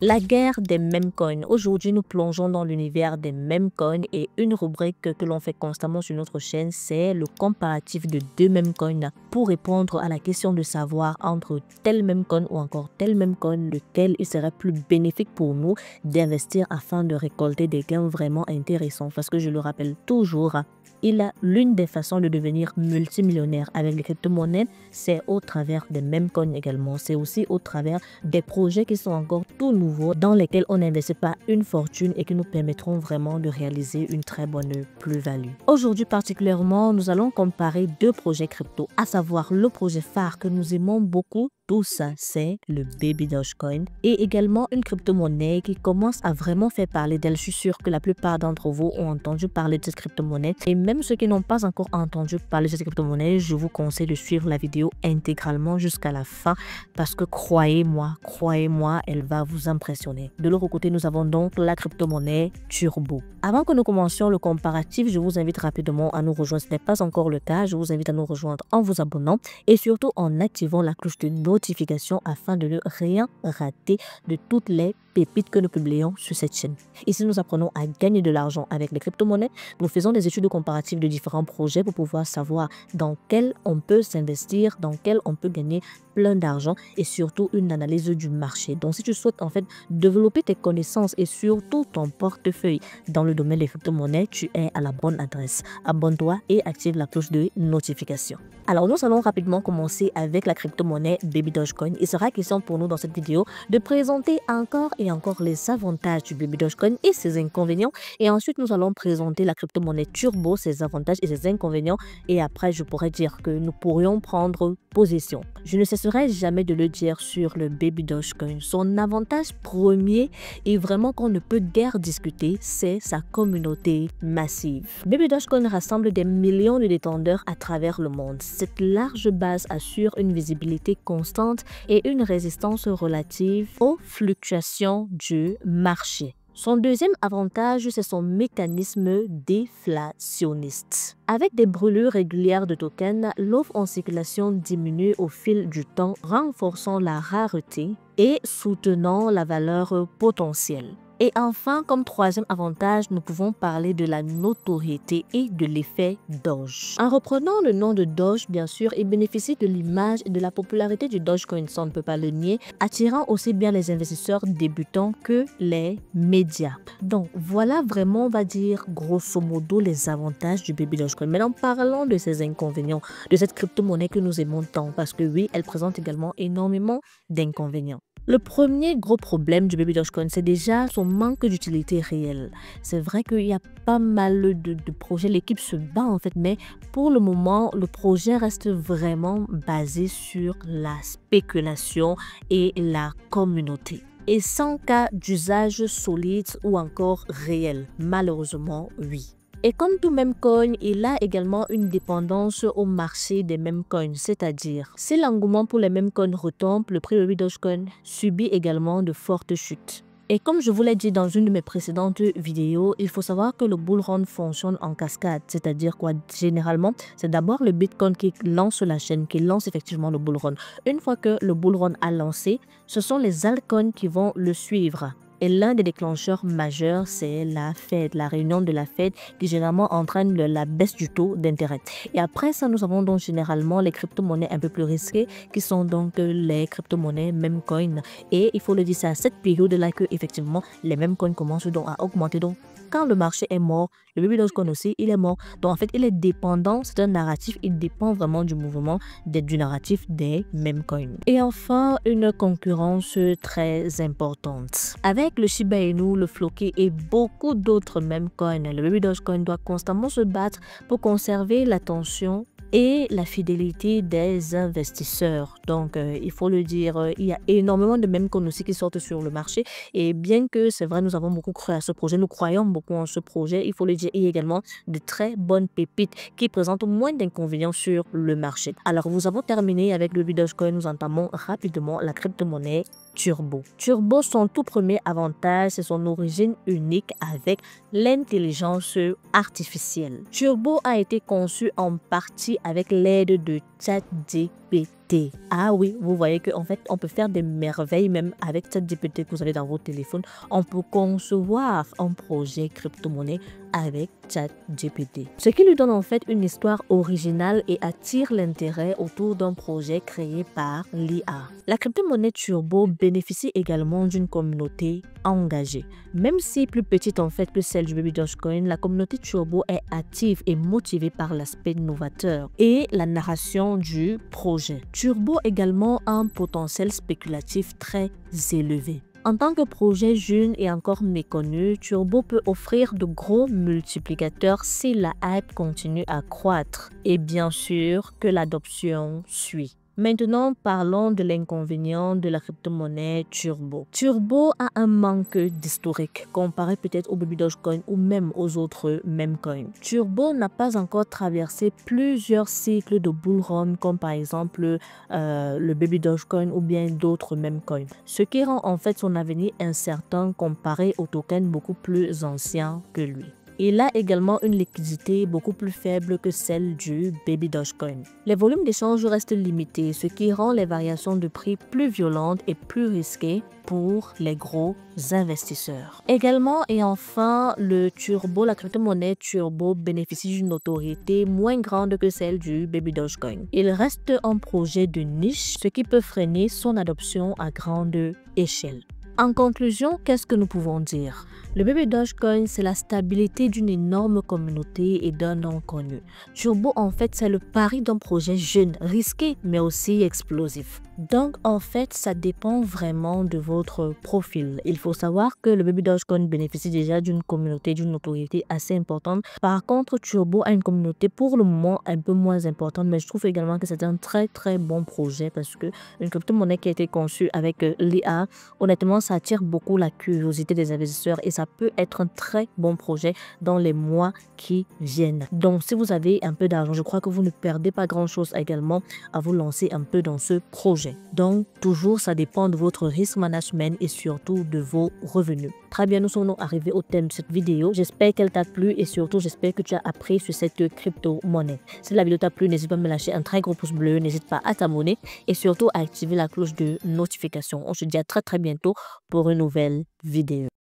La guerre des meme coins. Aujourd'hui, nous plongeons dans l'univers des meme coins et une rubrique que l'on fait constamment sur notre chaîne, c'est le comparatif de deux meme coins pour répondre à la question de savoir entre tel meme coin ou encore tel meme coin, lequel il serait plus bénéfique pour nous d'investir afin de récolter des gains vraiment intéressants. Parce que je le rappelle toujours, l'une des façons de devenir multimillionnaire avec les crypto-monnaies, c'est au travers des meme coins également. C'est aussi au travers des projets qui sont encore tout nouveaux, dans lesquels on n'investit pas une fortune et qui nous permettront vraiment de réaliser une très bonne plus-value. Aujourd'hui particulièrement, nous allons comparer deux projets crypto, à savoir le projet phare que nous aimons beaucoup. Tout ça, c'est le Baby Dogecoin et également une crypto-monnaie qui commence à vraiment faire parler d'elle. Je suis sûre que la plupart d'entre vous ont entendu parler de cette crypto-monnaie et même ceux qui n'ont pas encore entendu parler de cette crypto-monnaie, je vous conseille de suivre la vidéo intégralement jusqu'à la fin parce que croyez-moi, elle va vous impressionner. De l'autre côté, nous avons donc la crypto-monnaie Turbo. Avant que nous commencions le comparatif, je vous invite rapidement à nous rejoindre. Ce n'est pas encore le cas, je vous invite à nous rejoindre en vous abonnant et surtout en activant la cloche de notification afin de ne rien rater de toutes les pépites que nous publions sur cette chaîne. Ici, nous apprenons à gagner de l'argent avec les crypto-monnaies. Nous faisons des études comparatives de différents projets pour pouvoir savoir dans quel on peut s'investir, dans quel on peut gagner plein d'argent et surtout une analyse du marché. Donc, si tu souhaites en fait développer tes connaissances et surtout ton portefeuille dans le domaine des crypto-monnaies, tu es à la bonne adresse. Abonne-toi et active la cloche de notification. Alors, nous allons rapidement commencer avec la crypto-monnaie Baby Dogecoin. Il sera question pour nous dans cette vidéo de présenter encore et encore les avantages du Baby Dogecoin et ses inconvénients. Et ensuite, nous allons présenter la crypto-monnaie Turbo, ses avantages et ses inconvénients. Et après, je pourrais dire que nous pourrions prendre position. Je ne cesserai jamais de le dire sur le Baby Dogecoin. Son avantage premier et vraiment qu'on ne peut guère discuter, c'est sa communauté massive. Baby Dogecoin rassemble des millions de détenteurs à travers le monde. Cette large base assure une visibilité constante et une résistance relative aux fluctuations du marché. Son deuxième avantage, c'est son mécanisme déflationniste. Avec des brûlures régulières de tokens, l'offre en circulation diminue au fil du temps, renforçant la rareté et soutenant la valeur potentielle. Et enfin, comme troisième avantage, nous pouvons parler de la notoriété et de l'effet Doge. En reprenant le nom de Doge, bien sûr, il bénéficie de l'image et de la popularité du Dogecoin, ça on ne peut pas le nier, attirant aussi bien les investisseurs débutants que les médias. Donc voilà vraiment, on va dire, grosso modo, les avantages du Baby Dogecoin. Maintenant, parlons de ses inconvénients, de cette crypto-monnaie que nous aimons tant, parce que oui, elle présente également énormément d'inconvénients. Le premier gros problème du Baby Dogecoin, c'est déjà son manque d'utilité réelle. C'est vrai qu'il y a pas mal de projets, l'équipe se bat en fait, mais pour le moment, le projet reste vraiment basé sur la spéculation et la communauté. Et sans cas d'usage solide ou encore réel, malheureusement, oui. Et comme tout meme coin, il a également une dépendance au marché des meme coins, c'est-à-dire si l'engouement pour les meme coins retombe, le prix de Dogecoin subit également de fortes chutes. Et comme je vous l'ai dit dans une de mes précédentes vidéos, il faut savoir que le bull run fonctionne en cascade, c'est-à-dire quoi? Généralement, c'est d'abord le Bitcoin qui lance la chaîne, qui lance effectivement le bull run. Une fois que le bull run a lancé, ce sont les altcoins qui vont le suivre. Et l'un des déclencheurs majeurs, c'est la Fed, la réunion de la Fed qui généralement entraîne la baisse du taux d'intérêt. Et après ça, nous avons donc généralement les crypto-monnaies un peu plus risquées qui sont donc les crypto-monnaies meme coin. Et il faut le dire, c'est à cette période-là que effectivement les meme coins commencent donc à augmenter. Donc quand le marché est mort, le Baby Dogecoin aussi, il est mort. Donc en fait, il est dépendant, c'est un narratif, il dépend vraiment du mouvement du narratif des meme coins. Et enfin, une concurrence très importante. Avec le Shiba Inu, le Floki et beaucoup d'autres meme coins, le Baby Dogecoin doit constamment se battre pour conserver l'attention et la fidélité des investisseurs. Donc, il faut le dire, il y a énormément de meme coins aussi qui sortent sur le marché. Et bien que c'est vrai, nous avons beaucoup cru à ce projet, nous croyons beaucoup en ce projet, il faut le dire, il y a également de très bonnes pépites qui présentent moins d'inconvénients sur le marché. Alors, nous avons terminé avec le Baby Dogecoin, nous entamons rapidement la crypto-monnaie Turbo. Turbo, son tout premier avantage, c'est son origine unique avec l'intelligence artificielle. Turbo a été conçu en partie avec l'aide de ChatGPT. GPT. Ah oui, vous voyez qu'en fait, on peut faire des merveilles même avec cette GPT que vous avez dans votre téléphone. On peut concevoir un projet crypto-monnaie avec ChatGPT. Ce qui lui donne en fait une histoire originale et attire l'intérêt autour d'un projet créé par l'IA. La crypto-monnaie Turbo bénéficie également d'une communauté engagée. Même si plus petite en fait que celle du Baby Dogecoin, la communauté Turbo est active et motivée par l'aspect novateur et la narration du projet. Turbo également a un potentiel spéculatif très élevé. En tant que projet jeune et encore méconnu, Turbo peut offrir de gros multiplicateurs si la hype continue à croître et bien sûr que l'adoption suit. Maintenant, parlons de l'inconvénient de la crypto-monnaie Turbo. Turbo a un manque d'historique comparé peut-être au Baby Dogecoin ou même aux autres meme coins. Turbo n'a pas encore traversé plusieurs cycles de bull run comme par exemple le Baby Dogecoin ou bien d'autres meme coins. Ce qui rend en fait son avenir incertain comparé aux tokens beaucoup plus anciens que lui. Il a également une liquidité beaucoup plus faible que celle du Baby Dogecoin. Les volumes d'échange restent limités, ce qui rend les variations de prix plus violentes et plus risquées pour les gros investisseurs. Également et enfin, la crypto-monnaie Turbo bénéficie d'une notoriété moins grande que celle du Baby Dogecoin. Il reste un projet de niche, ce qui peut freiner son adoption à grande échelle. En conclusion, qu'est-ce que nous pouvons dire? Le Baby Dogecoin, c'est la stabilité d'une énorme communauté et d'un nom connu. Turbo, en fait, c'est le pari d'un projet jeune, risqué, mais aussi explosif. Donc, en fait, ça dépend vraiment de votre profil. Il faut savoir que le Baby Dogecoin bénéficie déjà d'une communauté, d'une notoriété assez importante. Par contre, Turbo a une communauté pour le moment un peu moins importante, mais je trouve également que c'est un très très bon projet parce que une crypto-monnaie qui a été conçue avec l'IA, honnêtement, ça attire beaucoup la curiosité des investisseurs et ça peut être un très bon projet dans les mois qui viennent. Donc, si vous avez un peu d'argent, je crois que vous ne perdez pas grand-chose également à vous lancer un peu dans ce projet. Donc, toujours, ça dépend de votre risk management et surtout de vos revenus. Très bien, nous sommes arrivés au thème de cette vidéo. J'espère qu'elle t'a plu et surtout, j'espère que tu as appris sur cette crypto-monnaie. Si la vidéo t'a plu, n'hésite pas à me lâcher un très gros pouce bleu, n'hésite pas à t'abonner et surtout à activer la cloche de notification. On se dit à très très bientôt pour une nouvelle vidéo.